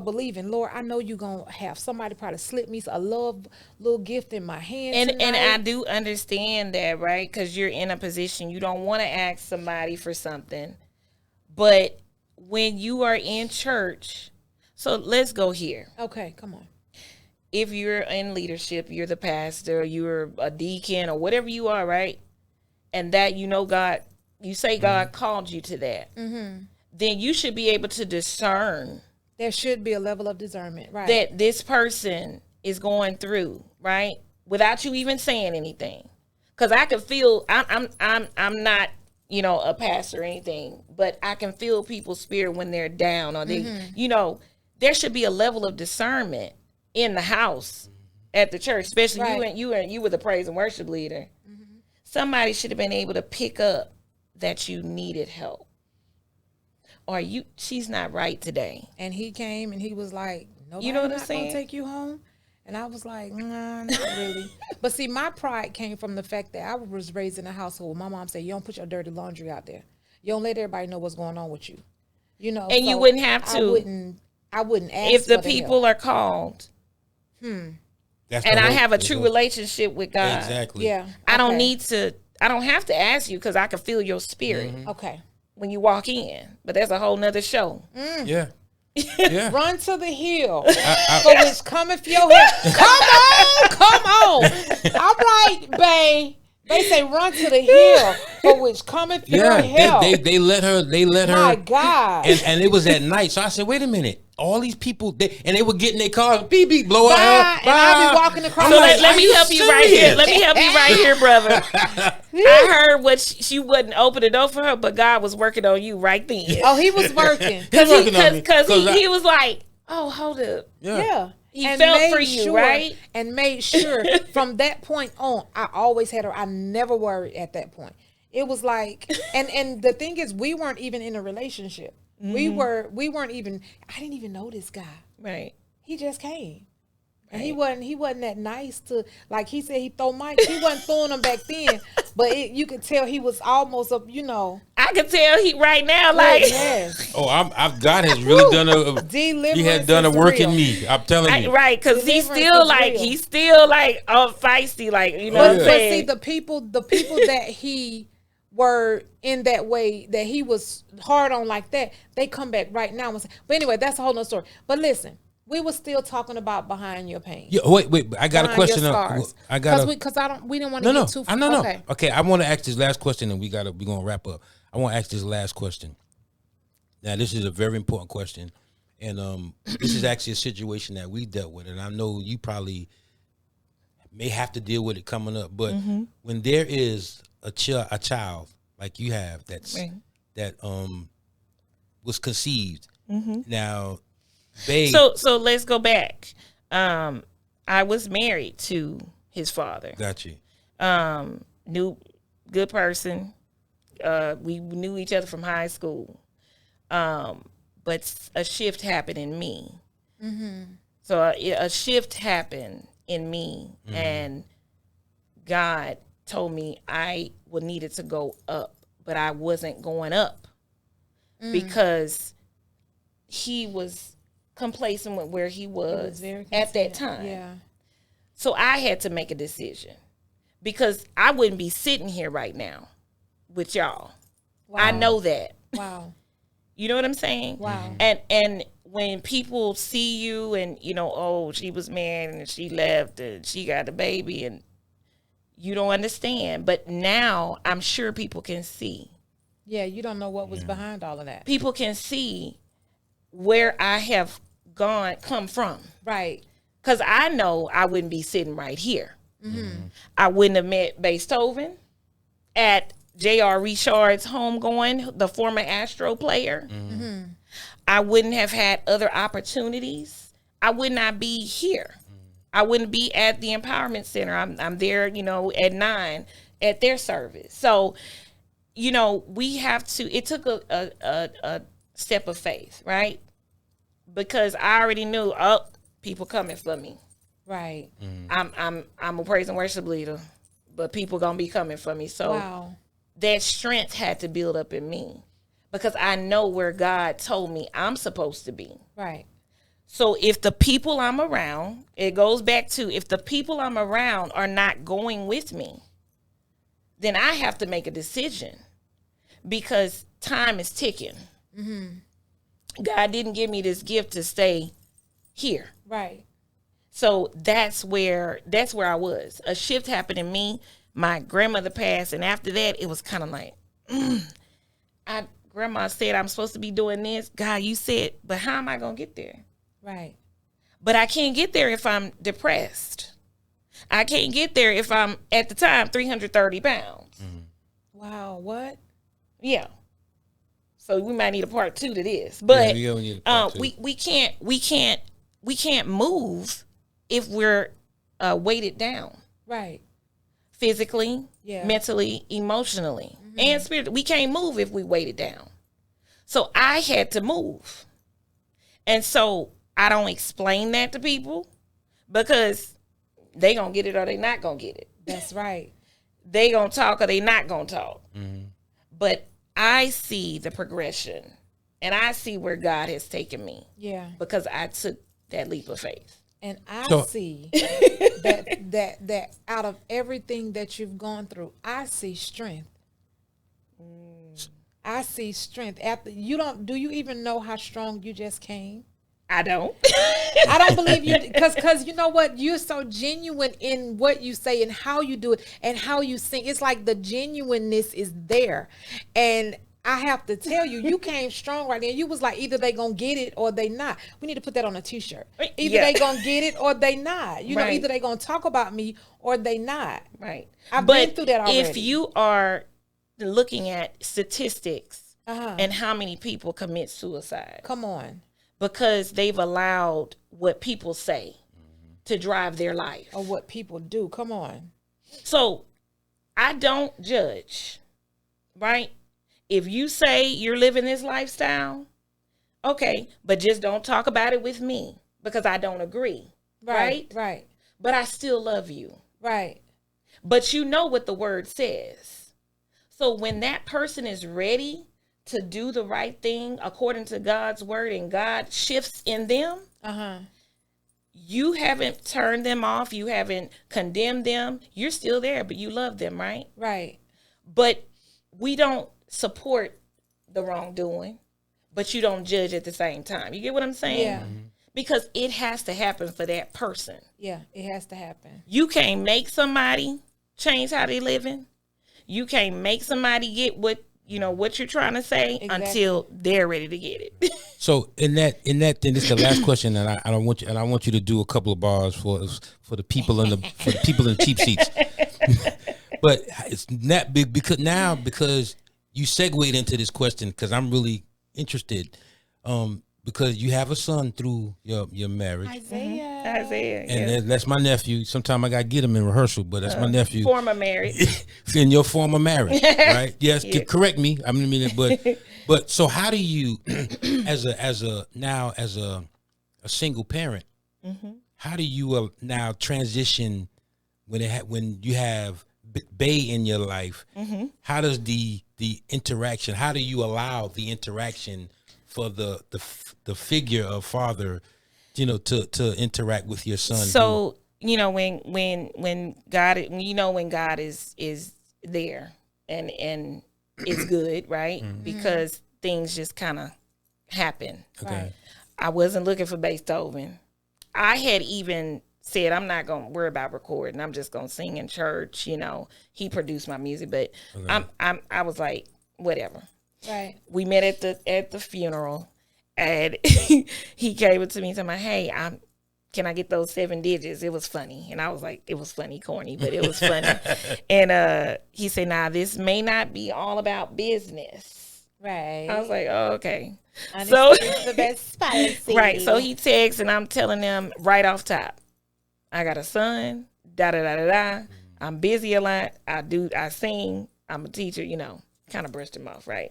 believing, Lord, I know you gonna have somebody probably slip me a little gift in my hand. And I do understand that, right? Because you're in a position you don't want to ask somebody for something, but when you are in church, so let's go here. Okay, come on. If you're in leadership, you're the pastor, you're a deacon, or whatever you are, right? And that God, you say God called you to that, then you should be able to discern There should be a level of discernment, right? that this person is going through, right, without you even saying anything. Because I can feel I'm not a pastor or anything, but I can feel people's spirit when they're down, or they there should be a level of discernment in the house at the church, especially Right. you were the praise and worship leader. Somebody should have been able to pick up that you needed help, or she's not right today. And he came and he was like, nobody You know what I'm not saying? gonna take you home. And I was like, nah, not really. But see, my pride came from the fact that I was raised in a household. My mom said, you don't put your dirty laundry out there. You don't let everybody know what's going on with you. And you wouldn't have to. I wouldn't ask If the for people help. are called, That's and the I whole- have a that's true the- relationship with God, Exactly. Yeah. I don't okay. I don't have to ask you, because I can feel your spirit Okay. when you walk in. But that's a whole nother show. Yeah. Yeah. Run to the hill, for which cometh your help. Come on. All right, babe. They say run to the hill, for which cometh your Yeah. help. They let her. My God. And it was at night. So I said, wait a minute. All these people, they were getting their cars, beep, beep, blow Bye. out. And I'll be walking across. I'm So like, let are me you help you right here. serious? Let me help you right here, brother. I heard what she wouldn't open the door for her, but God was working on you right then. Oh, he was working. He's working on me. Because 'Cause I- he was like, oh, hold up. Yeah. He felt made for you, right? And made sure from that point on, I always had her. I never worried at that point. It was like, and the thing is, we weren't even in a relationship. We weren't even. I didn't even know this guy. Right. He just came. And Right. he wasn't that nice to, like he said he throw mics. He wasn't throwing them back then, but you could tell he was almost a, I can tell he right now, like, yes. Oh, God has really done a. Deliverance He had done a is work real. in me. I'm telling you. right, because Deliverance he's is still like feisty, like, you know Oh, what I'm yeah. But see, saying? the people that he were in that way that he was hard on like that, they come back right now and say, but anyway, that's a whole nother story. But listen, we were still talking about behind your pain. Yeah, wait. I got a Behind question. your scars. I got Because we didn't want no, to no, get too no. okay. Okay, I want to ask this last question, and we're gonna wrap up. I want to ask this last question. Now, this is a very important question, and this is actually a situation that we dealt with, and I know you probably may have to deal with it coming up. But when there is a child like you have Right. that was conceived, now, babe, So let's go back. I was married to his father. got you. Knew good person. We knew each other from high school. But a shift happened in me. So a shift happened in me, and God told me I needed to go up, but I wasn't going up because he was complacent with where he was very at that content. time. Yeah. So I had to make a decision because I wouldn't be sitting here right now with y'all. I know that. Wow. You know what I'm saying? Wow. And when people see you and, oh, she was married and she left and she got a baby and you don't understand. But now I'm sure people can see. Yeah, you don't know what was behind all of that. People can see where I have come from. Right. Because I know I wouldn't be sitting right here. I wouldn't have met Beethoven at J.R. Richard's homegoing, the former Astro player. I wouldn't have had other opportunities. I would not be here. I wouldn't be at the Empowerment Center. I'm there, at 9 at their service. So, we have to. It took a step of faith, right? Because I already knew, people coming for me. Right. I'm a praise and worship leader, but people gonna be coming for me. So Wow. that strength had to build up in me because I know where God told me I'm supposed to be. Right. So if the people I'm around, it goes back to if the people I'm around are not going with me, then I have to make a decision because time is ticking. God didn't give me this gift to stay here. Right. So that's where I was. A shift happened in me. My grandmother passed, and after that, it was kind of like, grandma said I'm supposed to be doing this. God, you said, but how am I gonna get there? Right. But I can't get there if I'm depressed. I can't get there if I'm at the time 330 pounds. Wow. What? Yeah. So we might need a part 2 to this, but Yeah, we need a part two. we can't move if we're weighted down Right. physically, Yeah. mentally, emotionally, and spiritually. We can't move if we weighted down. So I had to move, and so I don't explain that to people because they gonna get it or they not gonna get it. That's right. They gonna talk or they not gonna talk. But I see the progression, and I see where God has taken me Yeah. because I took that leap of faith. And I So- see that out of everything that you've gone through, I see strength. I see strength. After do you even know how strong you just came? I don't. I don't believe you because you know what? You're so genuine in what you say and how you do it and how you sing. It's like the genuineness is there. And I have to tell you, you came strong right there. You was like, either they gonna get it or they not. We need to put that on a t-shirt. Either Yeah. they gonna get it or they not. You know, Right. either they gonna talk about me or they not. Right. I've But been through that already. if you are looking at statistics Uh-huh. and how many people commit suicide Come on. because they've allowed what people say to drive their life. Or what people do. Come on. So I don't judge, right? If you say you're living this lifestyle Okay, but just don't talk about it with me because I don't agree. Right? Right. But I still love you. Right. But you know what the word says. So when that person is ready to do the right thing according to God's word and God shifts in them, you haven't turned them off. You haven't condemned them. You're still there, but you love them, right? Right. But we don't support the wrongdoing, but you don't judge at the same time. You get what I'm saying? Yeah. Because it has to happen for that person. Yeah, it has to happen. You can't make somebody change how they living. You can't make somebody get what you're trying to say until they're ready to get it. So in that thing, this is the last question, and I want you to do a couple of bars for the people in the cheap seats. But it's not big because you segued into this question because I'm really interested. Because you have a son through your marriage. Isaiah. And that's my nephew. Sometimes I got to get him in rehearsal, but that's my nephew. Former marriage. In your former marriage, right? Yes, correct me. I mean, but so how do you, as a single parent, how do you now transition when you have Bay in your life? How does the interaction? How do you allow the interaction for the figure of father, to interact with your son? So when God is there and it's good, right? Because things just kind of happen. Okay. Right. I wasn't looking for Beethoven. I had even said I'm not gonna worry about recording. I'm just gonna sing in church. He produced my music, but I was like, whatever. Right. We met at the funeral, and he came up to me and said, "Hey, can I get those 7 digits?" It was funny, and I was like, "It was funny, corny, but it was funny." And he said, "Now this may not be all about business." Right. I was like, "Oh, okay." So it's the best policy. Right. So he texts, and I'm telling them right off top, I got a son. Da da da da da. I'm busy a lot. I sing. I'm a teacher. Kind of brushed him off, right?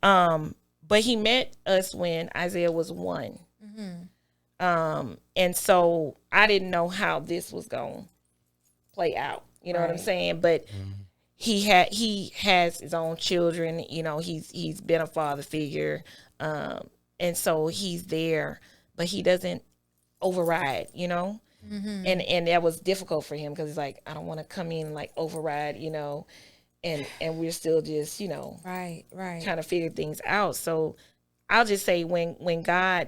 But he met us when Isaiah was 1. And so I didn't know how this was going to play out. You know what I'm saying? But he has his own children. He's been a father figure. And so he's there, but he doesn't override, and that was difficult for him because he's like, I don't want to come in like override, and we're still just, right, trying to figure things out. So I'll just say when God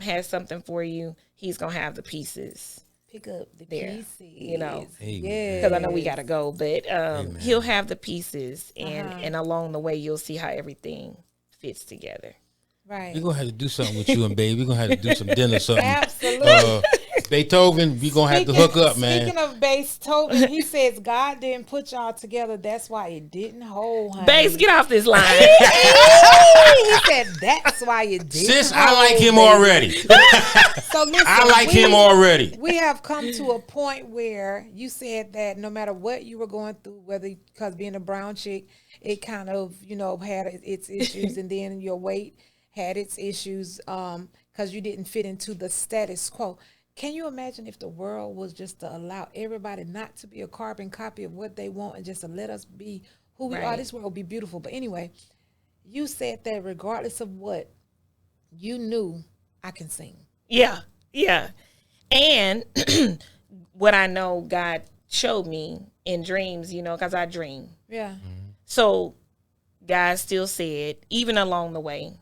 has something for you, he's going to have the pieces. Pick up the there, pieces. Amen. Because I know we got to go, but he'll have the pieces, and along the way, you'll see how everything fits together. Right. We're going to have to do something with you and Babe. We're going to have to do some dinner or something. Absolutely. Beethoven, we're going to have to hook up, man. Speaking of Beethoven, he says God didn't put y'all together. That's why it didn't hold, honey. Bass, get off this line. He said that's why it didn't Sis, hold, I like him baby. already. So listen, I like him already. We have come to a point where you said that no matter what you were going through, because being a brown chick, it kind of, had its issues, and then your weight had its issues because you didn't fit into the status quo. Can you imagine if the world was just to allow everybody not to be a carbon copy of what they want and just to let us be who we are? This world would be beautiful. But anyway, you said that regardless of what, you knew I can sing. Yeah. And what I know God showed me in dreams, because I dream. Yeah. So God still said, even along the way,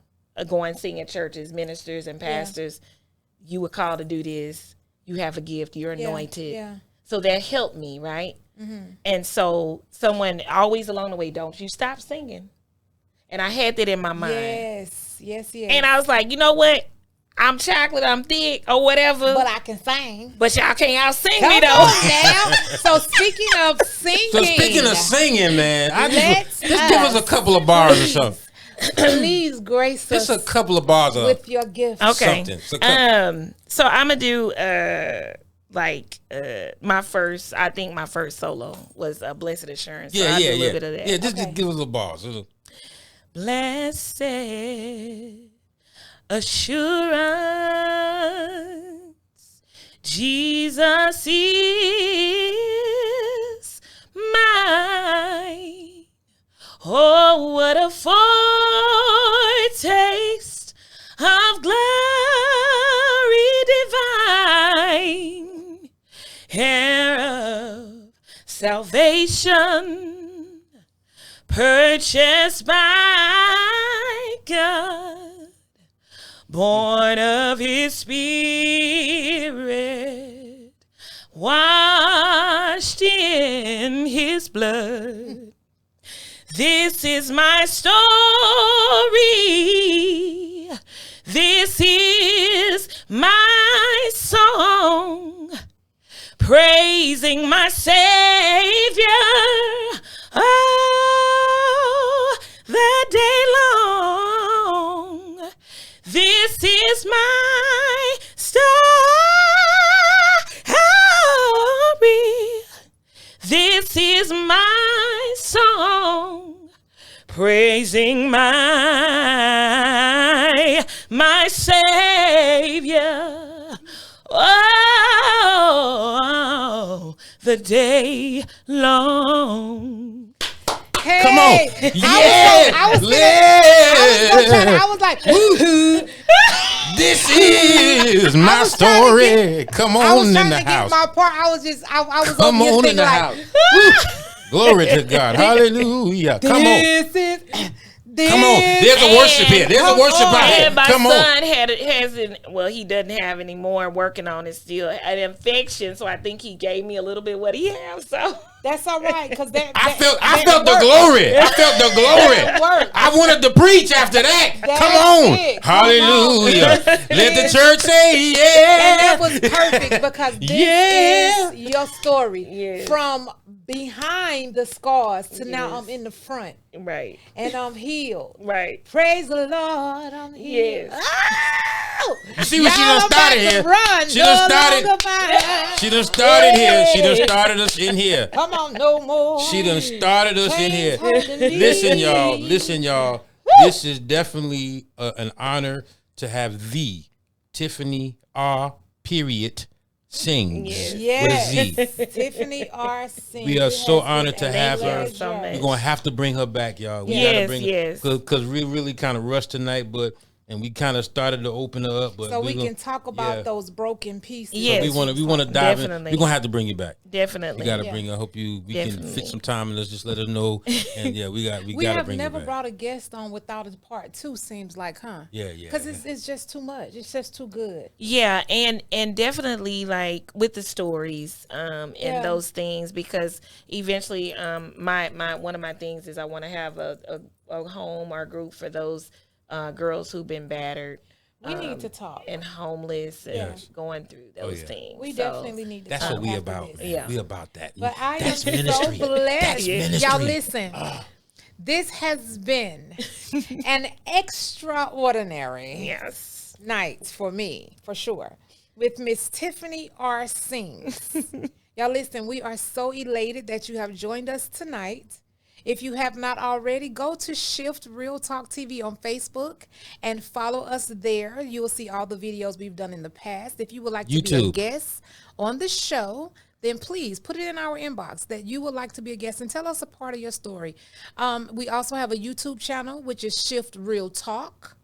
going sing at churches, ministers and pastors, you were called to do this. You have a gift. You're anointed. Yeah. So that helped me, right? And so someone always along the way, don't you stop singing. And I had that in my mind. Yes. And I was like, you know what? I'm chocolate, I'm thick, or whatever. But I can sing. But y'all can't out sing Come me though. on now. So speaking of singing, Man, Let's just give us a couple of bars or something. please grace us Just a couple of bars with your gift. Okay. Something. So I'm gonna do my first solo was Blessed Assurance. So I'll do a little bit of that. Yeah, just give us a bars. Blessed assurance. Jesus is mine. Oh, what a foretaste of glory divine, heir of salvation, purchased by God, born of his spirit, washed in his blood. This is my story. This is my song, praising my Savior all the day long. This is my story. This is my song, praising my Savior, oh, the day long. Hey, Come on. I was like, This is my story. Come I was on trying in the to get house. my part. I was Come over here on in thinking the like, house. Glory to God. Hallelujah. Come on. This is. Come on. There's a worship here. There's a worship out here. And my Come on. son he doesn't have any more, working on it still, an infection. So I think he gave me a little bit what he has. So That's all right, because I felt the glory. I felt the glory. I wanted to preach after that. Come on. it. Hallelujah. Let the church say yeah. And that was perfect because this Yeah. is your story. Yes. From behind the scars to now I'm in the front right, and I'm healed. right. Praise the Lord, I'm healed. Yes. Oh! You see what she Y'all done started about to here? run, She done no started. longer mine. She done started here. She done started us in here. Come on, no more. She done started us in here. Chains holding me. Listen, y'all. This is definitely an honor to have the Tiffany R. Period sings Yes. with a Z. Tiffany R. Sings. We are so honored to have her. you so much. We're gonna have to bring her back, y'all. We Yes, gotta bring yes. her because we really kind of rushed tonight, and we kind of started to open her up, but So we gonna- can talk about yeah. those broken pieces. Yes. We want to dive in. Definitely. We're gonna have to bring you back. Definitely. We gotta Yeah. bring her. I hope we can Definitely. fit some time and let's just let her know. And yeah, we We gotta have bring never you back. brought a guest on without a part two, seems like, huh? Yeah, yeah. Because it's just too much. It's just too good. Yeah, and definitely like with the stories and Yeah. those things, because eventually my one of my things is I want to have a home or a group for those girls who've been battered. We need to talk. And homeless and Yes. going through those yeah. things. We So, definitely need to That's talk what we after about. this. Man. Yeah. We about that. But I That's am ministry. so blessed. That's ministry. Y'all listen. This has been an extraordinary Yes. night for me, for sure, with Miss Tiffany R. Sings. Y'all listen, we are so elated that you have joined us tonight. If you have not already, go to Shift Real Talk TV on Facebook and follow us there. You will see all the videos we've done in the past. If you would like to be a YouTube. guest on the show, then please put it in our inbox that you would like to be a guest and tell us a part of your story. We also have a YouTube channel, which is Shift Real Talk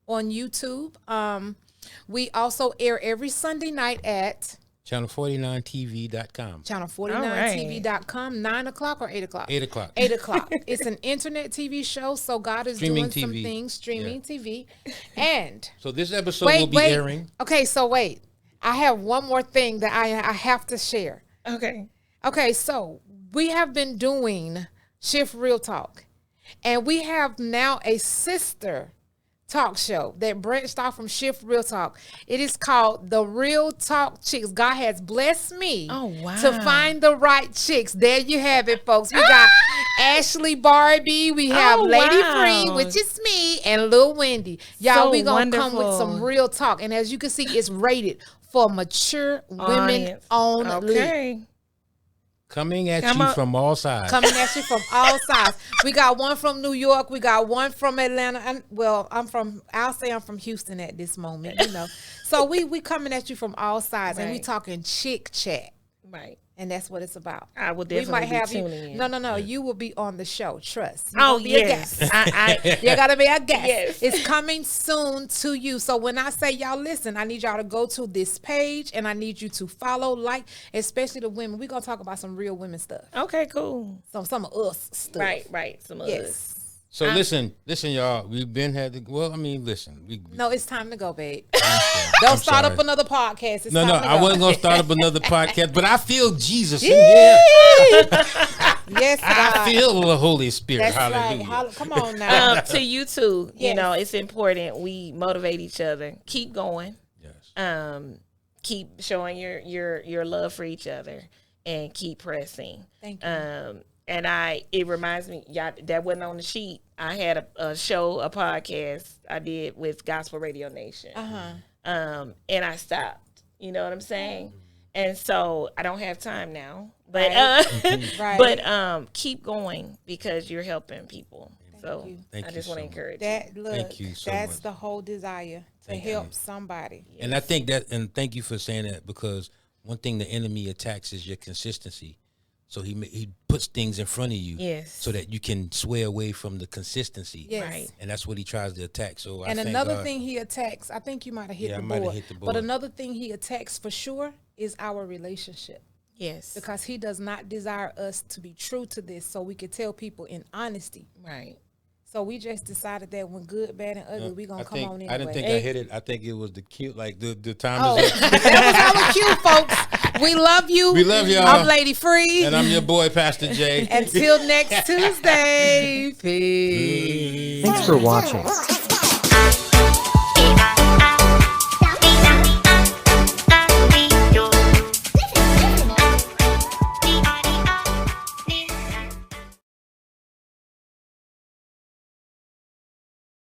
on YouTube. We also air every Sunday night at Channel49TV.com. channel49tv.com, 9 o'clock or 8 o'clock? 8 o'clock. 8 o'clock. It's an internet TV show, so God is Streaming doing some TV. things, streaming TV. And So this episode will be airing. Okay, so wait. I have one more thing that I have to share. Okay. Okay, so we have been doing Shift Real Talk, and we have now a sister talk show that branched off from Shift Real Talk. It is called The Real Talk Chicks. God has blessed me to find the right chicks. There you have it, folks. We got Ashley Barbie, we have Lady Free, which is me, and Lil Wendy. Y'all, So we gonna come with wonderful. some real talk. And as you can see, it's rated for mature women Audience. only. Okay. Coming at Come you on. from all sides. Coming at you from all sides. We got one from New York. We got one from Atlanta. And well, I'll say I'm from Houston at this moment, you know. So we coming at you from all sides, and we Right. talking chick chat. Right. And that's what it's about. I will We definitely might have be you. tuning in. No. You will be on the show. Trust. You Oh gonna be a yes, guest. I You gotta be a guest. Yes. It's coming soon to you. So when I say y'all listen, I need y'all to go to this page and I need you to follow, like, especially the women. We're gonna talk about some real women stuff. okay, cool. Some of us stuff. Right. Some of us. Yes. So listen, y'all. We've been had to. Well, I mean, listen. No, it's time to go, babe. Don't start up another podcast. It's No, time to I go. wasn't gonna start up another podcast, but I feel Jesus in here. Yes, I God. feel the Holy Spirit. That's Hallelujah. right. Come on now. To you too. Yes. You know, it's important we motivate each other. Keep going. Yes. Keep showing your love for each other and keep pressing. Thank you. And it reminds me, y'all, that wasn't on the sheet. I had a show, a podcast I did with Gospel Radio Nation. And I stopped. You know what I'm saying? And so I don't have time now. But Right. but keep going because you're helping people. So you. Thank I you just so want to much. encourage you. That look, Thank you so that's much. the whole desire to help somebody. And I think that, and thank you for saying that, because one thing the enemy attacks is your consistency. So he puts things in front of you, Yes. so that you can sway away from the consistency. Yes. Right. And that's what he tries to attack. So And I thank another God. thing he attacks, I think you might have hit Yeah, I the might have board. hit the But board. another thing he attacks for sure is our relationship. Yes. Because he does not desire us to be true to this so we can tell people in honesty. Right. So we just decided that when good, bad, and ugly, we gonna come on anyway. I didn't think I hit it. I think it was the cute, like the time Oh, is up. that was our cue, folks. We love you. We love y'all. I'm Lady Free. And I'm your boy, Pastor J. Until next Tuesday. Peace. Thanks for watching.